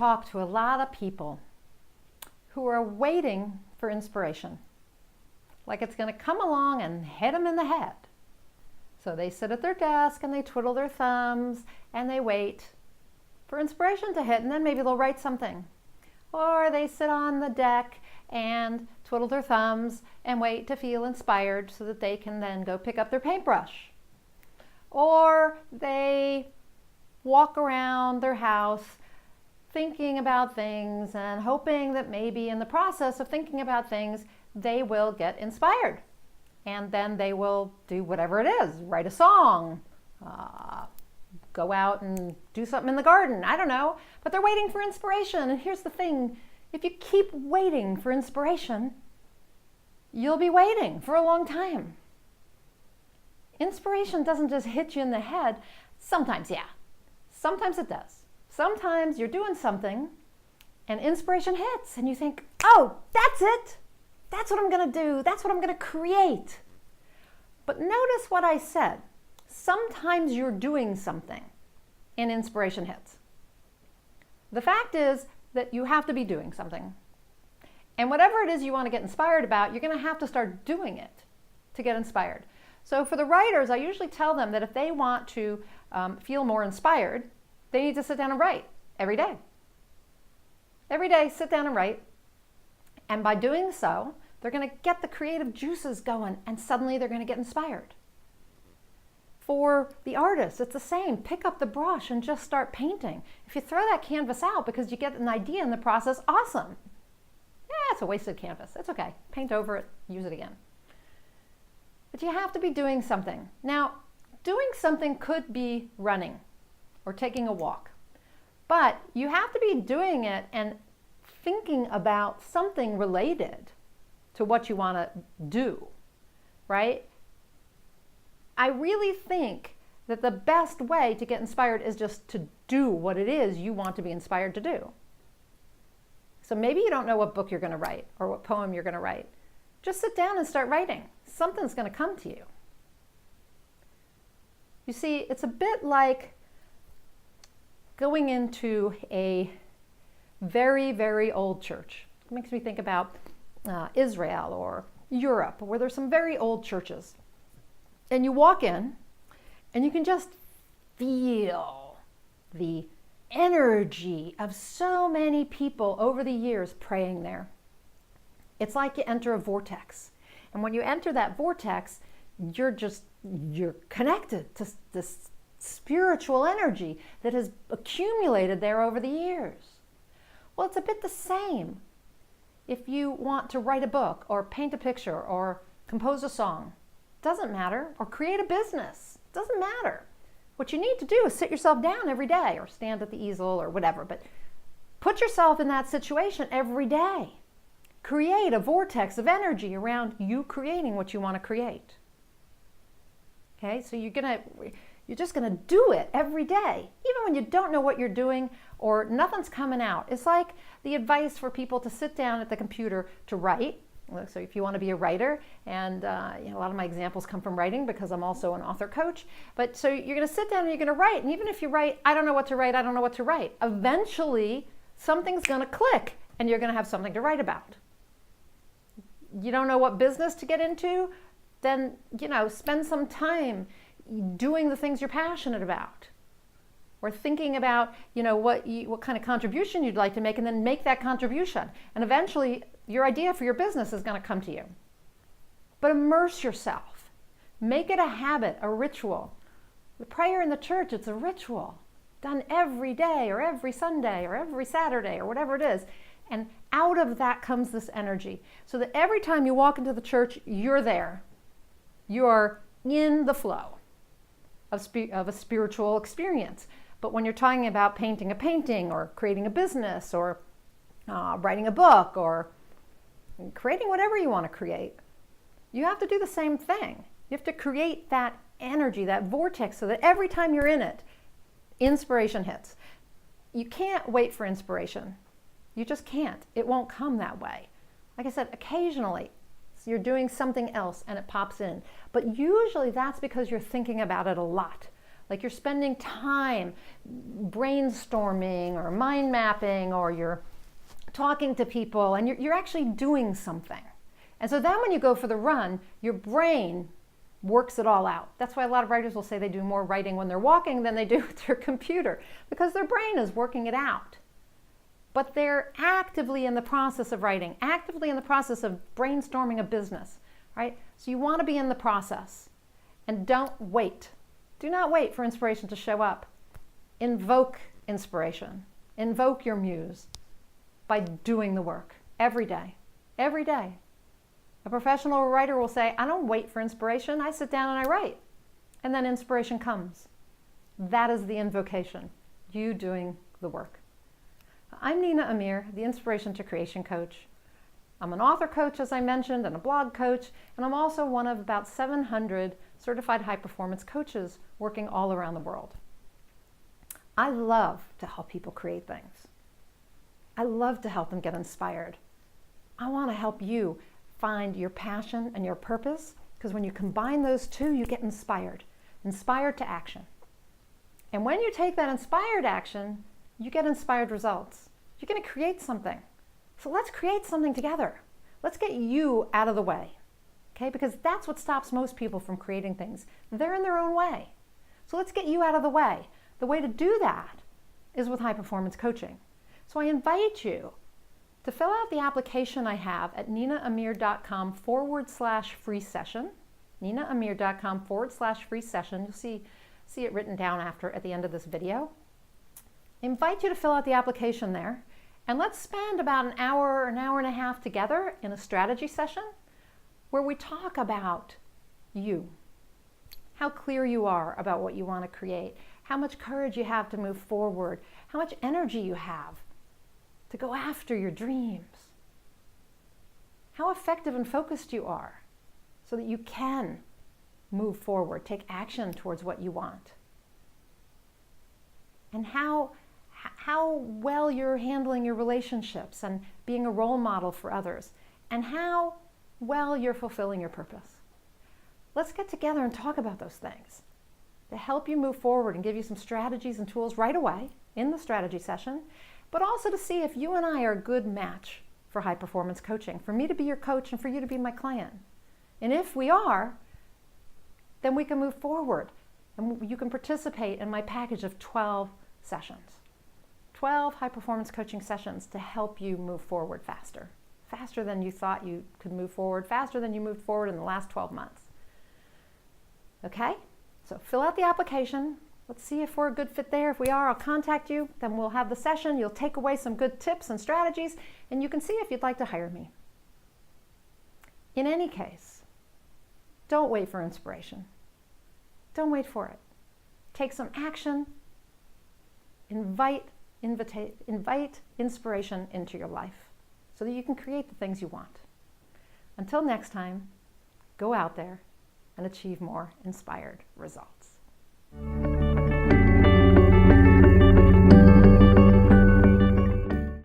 talk to a lot of people who are waiting for inspiration. Like it's going to come along and hit them in the head. So they sit at their desk and they twiddle their thumbs and they wait for inspiration to hit, and then maybe they'll write something. Or they sit on the deck and twiddle their thumbs and wait to feel inspired so that they can then go pick up their paintbrush. Or they walk around their house thinking about things and hoping that maybe in the process of thinking about things, they will get inspired. And then they will do whatever it is, write a song, go out and do something in the garden, I don't know. But they're waiting for inspiration. And here's the thing, if you keep waiting for inspiration, you'll be waiting for a long time. Inspiration doesn't just hit you in the head. Sometimes, yeah. Sometimes it does. Sometimes you're doing something and inspiration hits and you think, oh, that's it. That's what I'm going to do. That's what I'm going to create. But notice what I said. Sometimes you're doing something and inspiration hits. The fact is that you have to be doing something. And whatever it is you want to get inspired about, you're going to have to start doing it to get inspired. So for the writers, I usually tell them that if they want to feel more inspired, they need to sit down and write every day. Every day, sit down and write. And by doing so, they're going to get the creative juices going and suddenly they're going to get inspired. For the artist, it's the same. Pick up the brush and just start painting. If you throw that canvas out because you get an idea in the process, awesome. Yeah, it's a wasted canvas. It's okay. Paint over it, use it again. But you have to be doing something. Now, doing something could be running or taking a walk. But you have to be doing it and thinking about something related to what you want to do, right? I really think that the best way to get inspired is just to do what it is you want to be inspired to do. So maybe you don't know what book you're going to write or what poem you're going to write. Just sit down and start writing. Something's going to come to you. You see, it's a bit like going into a very, very old church. It makes me think about Israel or Europe, where there's some very old churches. And you walk in and you can just feel the energy of so many people over the years praying there. It's like you enter a vortex. And when you enter that vortex, you're connected to this spiritual energy that has accumulated there over the years. Well, it's a bit the same if you want to write a book or paint a picture or compose a song. Doesn't matter. Or create a business. Doesn't matter. What you need to do is sit yourself down every day or stand at the easel or whatever, but put yourself in that situation every day. Create a vortex of energy around you creating what you want to create. Okay, so you're just gonna do it every day, even when you don't know what you're doing or nothing's coming out. It's like the advice for people to sit down at the computer to write. So if you want to be a writer, and a lot of my examples come from writing because I'm also an author coach, but so you're going to sit down and you're going to write, and even if you write, I don't know what to write, eventually something's going to click and you're going to have something to write about. You don't know what business to get into? Then, spend some time doing the things you're passionate about. Or thinking about, what kind of contribution you'd like to make, and then make that contribution. And eventually, your idea for your business is going to come to you. But immerse yourself. Make it a habit, a ritual. The prayer in the church, it's a ritual. Done every day, or every Sunday, or every Saturday, or whatever it is. And out of that comes this energy. So that every time you walk into the church, you're there. You're in the flow of a spiritual experience. But when you're talking about painting a painting or creating a business or writing a book or creating whatever you want to create, you have to do the same thing. You have to create that energy, that vortex, so that every time you're in it, inspiration hits. You can't wait for inspiration. You just can't. It won't come that way. Like I said, occasionally you're doing something else and it pops in. But usually that's because you're thinking about it a lot. Like you're spending time brainstorming or mind mapping, or you're talking to people and you're actually doing something. And so then when you go for the run, your brain works it all out. That's why a lot of writers will say they do more writing when they're walking than they do with their computer, because their brain is working it out. But they're actively in the process of writing, actively in the process of brainstorming a business, right? So you want to be in the process, and don't wait. Do not wait for inspiration to show up. Invoke inspiration. Invoke your muse by doing the work every day. Every day. A professional writer will say, I don't wait for inspiration. I sit down and I write. And then inspiration comes. That is the invocation. You doing the work. I'm Nina Amir, the Inspiration to Creation Coach. I'm an author coach, as I mentioned, and a blog coach, and I'm also one of about 700 certified high-performance coaches working all around the world. I love to help people create things. I love to help them get inspired. I want to help you find your passion and your purpose, because when you combine those two, you get inspired to action. And when you take that inspired action, you get inspired results. You're going to create something. So let's create something together. Let's get you out of the way, okay? Because that's what stops most people from creating things. They're in their own way. So let's get you out of the way. The way to do that is with high performance coaching. So I invite you to fill out the application I have at ninaamir.com/free session. ninaamir.com/free session. You'll see it written down at the end of this video. I invite you to fill out the application there, and let's spend about an hour and a half together in a strategy session where we talk about you, how clear you are about what you want to create, how much courage you have to move forward, how much energy you have to go after your dreams, how effective and focused you are so that you can move forward, take action towards what you want, and how well you're handling your relationships and being a role model for others, and how well you're fulfilling your purpose. Let's get together and talk about those things to help you move forward and give you some strategies and tools right away in the strategy session, but also to see if you and I are a good match for high performance coaching, for me to be your coach and for you to be my client. And if we are, then we can move forward and you can participate in my package of 12 sessions. 12 high-performance coaching sessions to help you move forward faster than you thought you could move forward, faster than you moved forward in the last 12 months. Okay? So fill out the application. Let's see if we're a good fit there. If we are, I'll contact you. Then we'll have the session. You'll take away some good tips and strategies, and you can see if you'd like to hire me. In any case, don't wait for inspiration. Don't wait for it. Take some action. Invite inspiration into your life so that you can create the things you want. Until next time, go out there and achieve more inspired results.